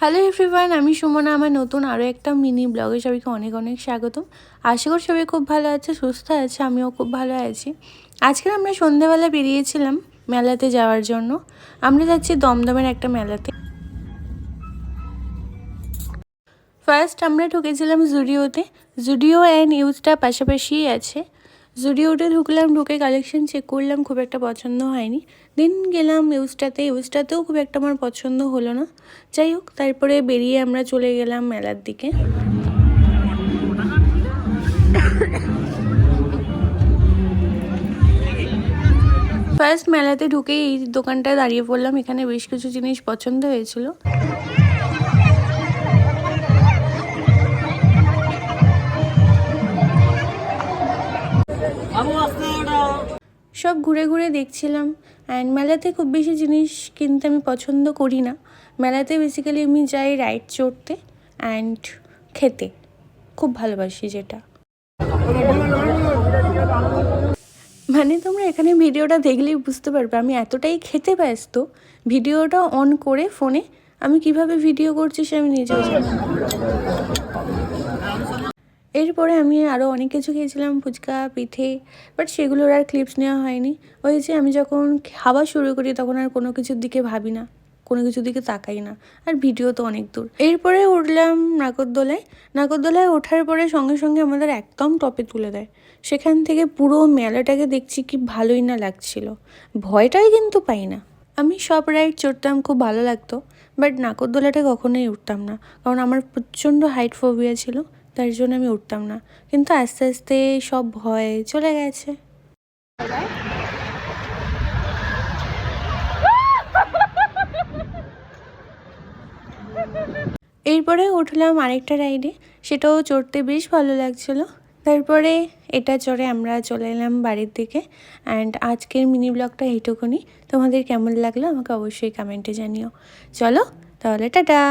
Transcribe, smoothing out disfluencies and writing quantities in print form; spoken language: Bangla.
হ্যালো এভরিওয়ান, আমি সুমনা। আমার নতুন আরও একটা মিনি ব্লগে সবাইকে অনেক অনেক স্বাগতম। আশা করি সবাই খুব ভালো আছে, সুস্থ আছে, আমিও খুব ভালো আছি। আজকে আমরা সন্ধ্যাবেলা বেরিয়েছিলাম মেলাতে যাওয়ার জন্য। আমরা যাচ্ছি দমদমের একটা মেলাতে। ফার্স্ট আমরা ঢুকেছিলাম জুডিওতে। জুডিও অ্যান্ড ইউজটা পাশাপাশিই আছে। জুডিওতে ঢুকলাম, ঢুকে কালেকশন চেক করলাম, খুব একটা পছন্দ হয়নি। দেন গেলাম ইউজটাতেও খুব একটা আমার পছন্দ হলো না। যাই হোক, তারপরে বেরিয়ে আমরা চলে গেলাম মেলার দিকে। ফার্স্ট মেলাতে ঢুকে এই দোকানটায় দাঁড়িয়ে পড়লাম। এখানে বেশ কিছু জিনিস পছন্দ হয়েছিল। সব ঘুরে ঘুরে দেখছিলাম। অ্যান্ড মেলাতে খুব বেশি জিনিস কিনতে আমি পছন্দ করি না। মেলাতে বেসিক্যালি আমি যাই রাইড চড়তে অ্যান্ড খেতে খুব ভালোবাসি, যেটা মানে তোমরা এখানে ভিডিওটা দেখলেই বুঝতে পারবে আমি এতটাই খেতে ব্যস্ত। ভিডিওটা অন করে ফোনে আমি কিভাবে ভিডিও করছি সে আমি নিজেও জানি। এরপরে আমি আরও অনেক কিছু খেয়েছিলাম, ফুচকা, পিঠে, বাট সেগুলোর আর ক্লিপস নেওয়া হয়নি। ওই যে আমি যখন খাওয়া শুরু করি তখন আর কোনো কিছুর দিকে ভাবি না, কোনো কিছুর দিকে তাকাই না, আর ভিডিও তো অনেক দূর। এরপরে উঠলাম নাগরদোলায়। নাগরদোলায় ওঠার পরে সঙ্গে সঙ্গে আমাদের একদম টপে তুলে দেয়। সেখান থেকে পুরো মেলাটাকে দেখছি, কি ভালোই না লাগছিল। ভয়টাই কিন্তু পাই না। আমি সব রাইড চড়তাম, খুব ভালো লাগতো, বাট নাগরদোলাটা কখনোই উঠতাম না, কারণ আমার প্রচণ্ড হাইট ফোবিয়া ছিল। তার জন্য আমি উঠতাম না, কিন্তু আস্তে আস্তে সব ভয় চলে গেছে। এরপরে উঠলাম আরেকটা রাইডে, সেটাও চড়তে বেশ ভালো লাগছিলো। তারপরে এটা চড়ে আমরা চলে এলাম বাড়ির দিকে। অ্যান্ড আজকের মিনি ব্লগটা এইটুকুনি। তোমাদের কেমন লাগলো আমাকে অবশ্যই কমেন্টে জানিও। চলো তাহলে, টাটা।